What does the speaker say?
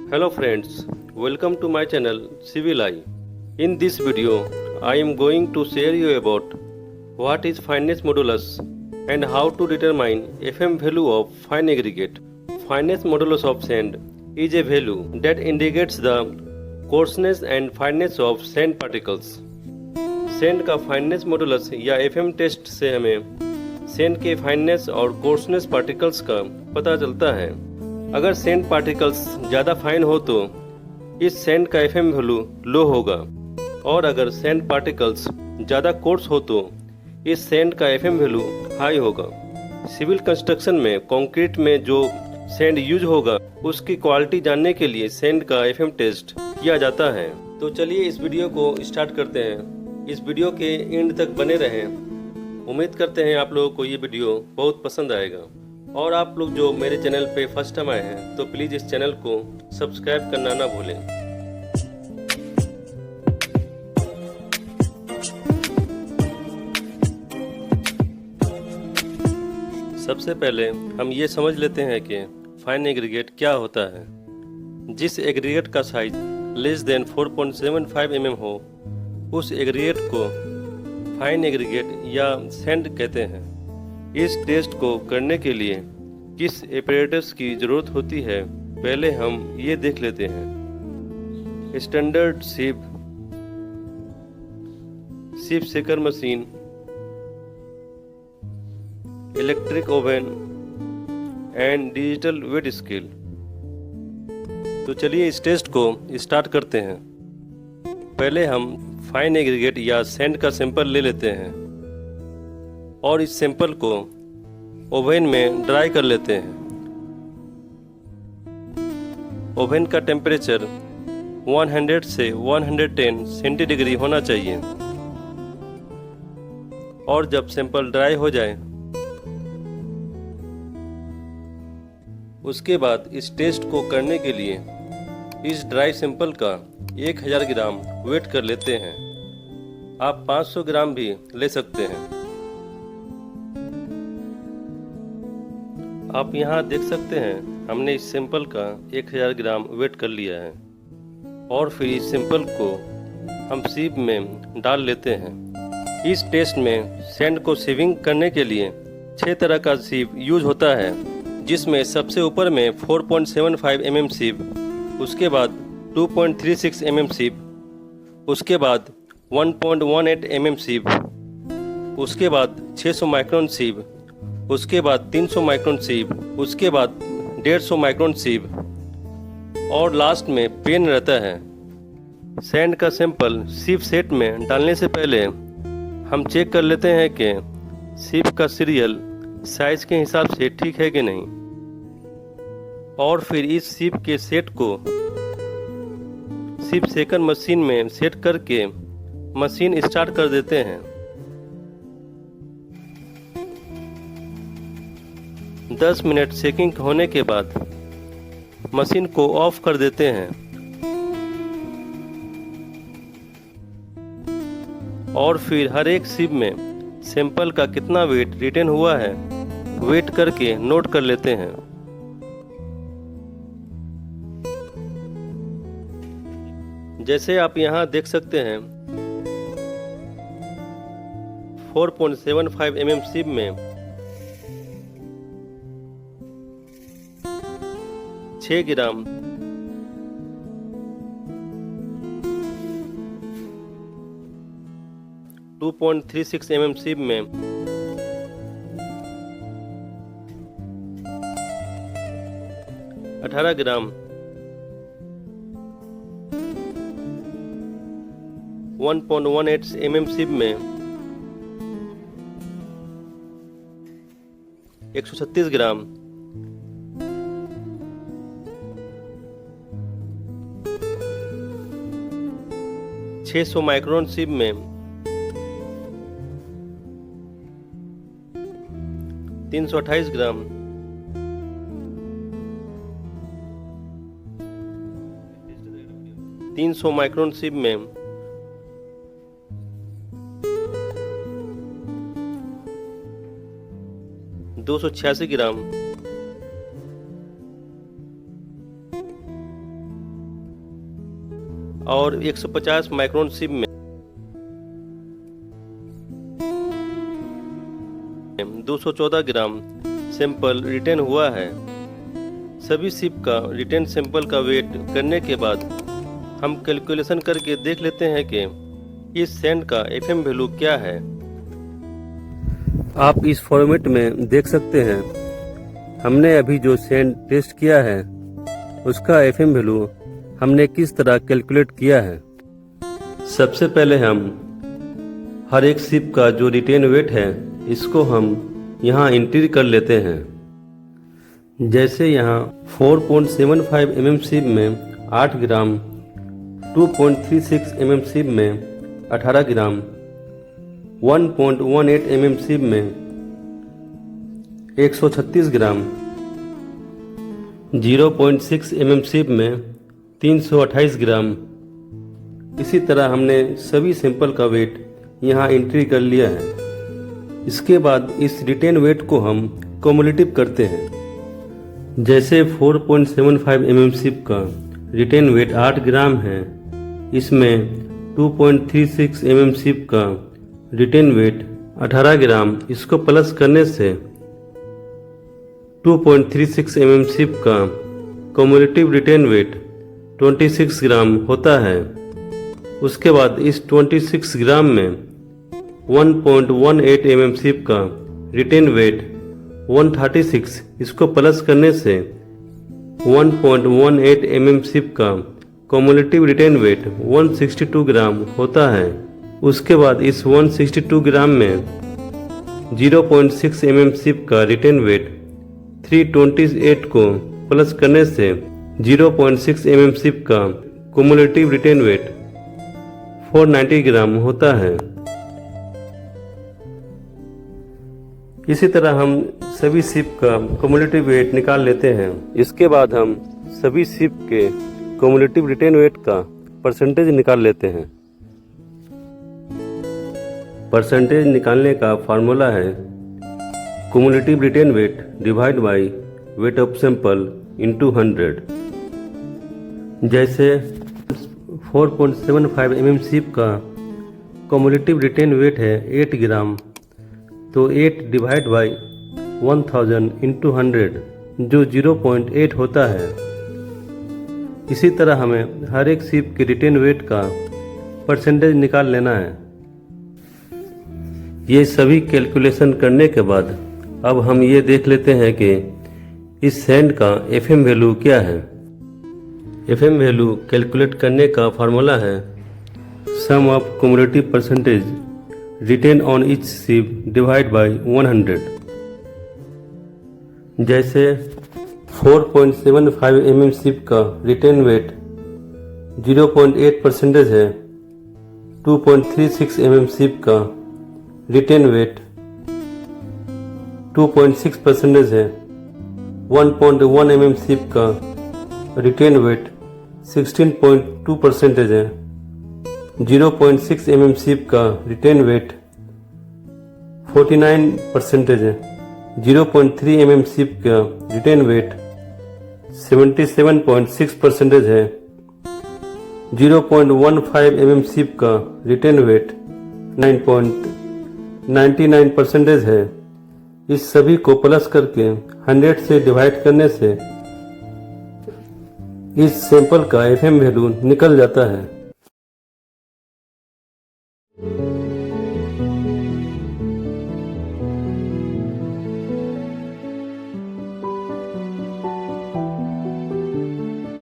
Hello friends, welcome to my channel Civil Eye. In this video, I am going to share you about what is fineness modulus and how to determine FM value of fine aggregate. Fineness modulus of sand is a value that indicates the coarseness and fineness of sand particles. Sand का fineness modulus या FM test से हमें sand के fineness और कोर्सनेस particles का पता चलता है। अगर सैंड पार्टिकल्स ज़्यादा फाइन हो तो इस सैंड का एफएम वैल्यू लो होगा और अगर सैंड पार्टिकल्स ज़्यादा कोर्स हो तो इस सैंड का एफएम वैल्यू हाई होगा। सिविल कंस्ट्रक्शन में कंक्रीट में जो सैंड यूज होगा उसकी क्वालिटी जानने के लिए सैंड का एफएम टेस्ट किया जाता है। तो चलिए इस वीडियो को स्टार्ट करते हैं। इस वीडियो के एंड तक बने रहें। उम्मीद करते हैं आप लोगों को ये वीडियो बहुत पसंद आएगा। और आप लोग जो मेरे चैनल पे फर्स्ट टाइम आए हैं तो प्लीज़ इस चैनल को सब्सक्राइब करना ना भूलें। सबसे पहले हम ये समझ लेते हैं कि फाइन एग्रीगेट क्या होता है। जिस एग्रीगेट का साइज लेस देन 4.75 mm हो उस एग्रीगेट को फाइन एग्रीगेट या सैंड कहते हैं। इस टेस्ट को करने के लिए किस एपरेटस की ज़रूरत होती है पहले हम ये देख लेते हैं। Standard sieve shaker machine, electric oven and digital weight scale. तो चलिए इस टेस्ट को स्टार्ट करते हैं। पहले हम फाइन एग्रीगेट या सैंड का सैंपल ले लेते हैं और इस सैंपल को ओवन में ड्राई कर लेते हैं। ओवन का टेम्परेचर 100 से 110 सेंटीडिग्री होना चाहिए और जब सैंपल ड्राई हो जाए उसके बाद इस टेस्ट को करने के लिए इस ड्राई सैंपल का 1000 ग्राम वेट कर लेते हैं। आप 500 ग्राम भी ले सकते हैं। आप यहाँ देख सकते हैं हमने इस सैंपल का 1000 ग्राम वेट कर लिया है और फिर इस सैंपल को हम सीप में डाल लेते हैं। इस टेस्ट में सैंड को सीविंग करने के लिए 6 तरह का सीप यूज होता है, जिसमें सबसे ऊपर में 4.75 mm सीप, उसके बाद 2.36 mm सीप, उसके बाद 1.18 mm सीप, उसके बाद 600 माइक्रोन सीप, उसके बाद 300 माइक्रोन सीप, उसके बाद 150 माइक्रोन सीप और लास्ट में पेन रहता है। सैंड का सैंपल सीप सेट में डालने से पहले हम चेक कर लेते हैं कि सीप का सीरियल साइज के हिसाब से ठीक है कि नहीं और फिर इस सीप के सेट को सीप सेकर मशीन में सेट करके मशीन स्टार्ट कर देते हैं। 10 मिनट सेकिंग होने के बाद मशीन को ऑफ कर देते हैं और फिर हर एक सीप में सैंपल का कितना वेट रिटेन हुआ है वेट करके नोट कर लेते हैं। जैसे आप यहाँ देख सकते हैं 4.75 mm सीप में 6 ग्राम 2.36 mm सीप में 18 ग्राम 1.18 mm सीप में 136 ग्राम 600 माइक्रोन सीप में 328 ग्राम 300 माइक्रोन सीप में 286 ग्राम और 150 माइक्रोन सिप में 214 ग्राम सैंपल रिटेन हुआ है। सभी सिप का रिटेन सैंपल का वेट करने के बाद हम कैलकुलेशन करके देख लेते हैं कि इस सैंड का एफएम वैल्यू क्या है। आप इस फॉर्मेट में देख सकते हैं हमने अभी जो सैंड टेस्ट किया है उसका एफएम वैल्यू हमने किस तरह कैलकुलेट किया है। सबसे पहले हम हर एक सिप का जो रिटेन वेट है इसको हम यहाँ एंट्री कर लेते हैं। जैसे यहाँ 4.75 mm सिप में 8 ग्राम, 2.36 mm सिप में 18 ग्राम, 1.18 mm सिप में 136 ग्राम, 0.6 mm सिप में 328 ग्राम। इसी तरह हमने सभी सैंपल का वेट यहाँ एंट्री कर लिया है। इसके बाद इस रिटेन वेट को हम क्यूमुलेटिव करते हैं। जैसे 4.75 mm सिप का रिटेन वेट 8 ग्राम है, इसमें 2.36 mm सिप का रिटेन वेट 18 ग्राम, इसको प्लस करने से 2.36 mm सिप का क्यूमुलेटिव रिटेन वेट 26 ग्राम होता है। उसके बाद इस 26 ग्राम में 1.18 mm सिप का रिटेन वेट 136, इसको प्लस करने से 1.18 mm सिप का क्यूमुलेटिव रिटेन वेट 162 ग्राम होता है। उसके बाद इस 162 ग्राम में 0.6 mm सिप का रिटेन वेट 328 को प्लस करने से 0.6 mm सिप का क्यूमुलेटिव रिटेन वेट 490 ग्राम होता है। इसी तरह हम सभी सिप का क्यूमुलेटिव वेट निकाल लेते हैं। इसके बाद हम सभी सिप के क्यूमुलेटिव रिटेन वेट का परसेंटेज निकाल लेते हैं। परसेंटेज निकालने का फार्मूला है cumulative retain weight divide by weight of sample into 100। जैसे 4.75 mm सिप का क्यूमुलेटिव रिटेन वेट है 8 ग्राम, तो 8 डिवाइड बाई 1000 इंटू 100 जो 0.8 होता है। इसी तरह हमें हर एक सिप के रिटेन वेट का परसेंटेज निकाल लेना है। ये सभी कैलकुलेशन करने के बाद अब हम ये देख लेते हैं कि इस सैंड का एफएम वैल्यू क्या है। एफएम वैल्यू कैलकुलेट करने का फार्मूला है sum of cumulative percentage retain on each sieve divide by 100। जैसे 4.75 mm सिप का रिटेन वेट 0.8% है, 2.36 mm सिप का रिटेन वेट 2.6% है, 1.1 mm सिप का रिटेन वेट 16.2% है, 0.6 mm सिप का रिटेन वेट 49% है, 0.3 mm सिप का रिटेन वेट 77.6% है, 0.15 mm सिप का रिटेन वेट 9.99% है। इस सभी को प्लस करके 100 से डिवाइड करने से इस सैंपल का एफएम वैल्यू निकल जाता है।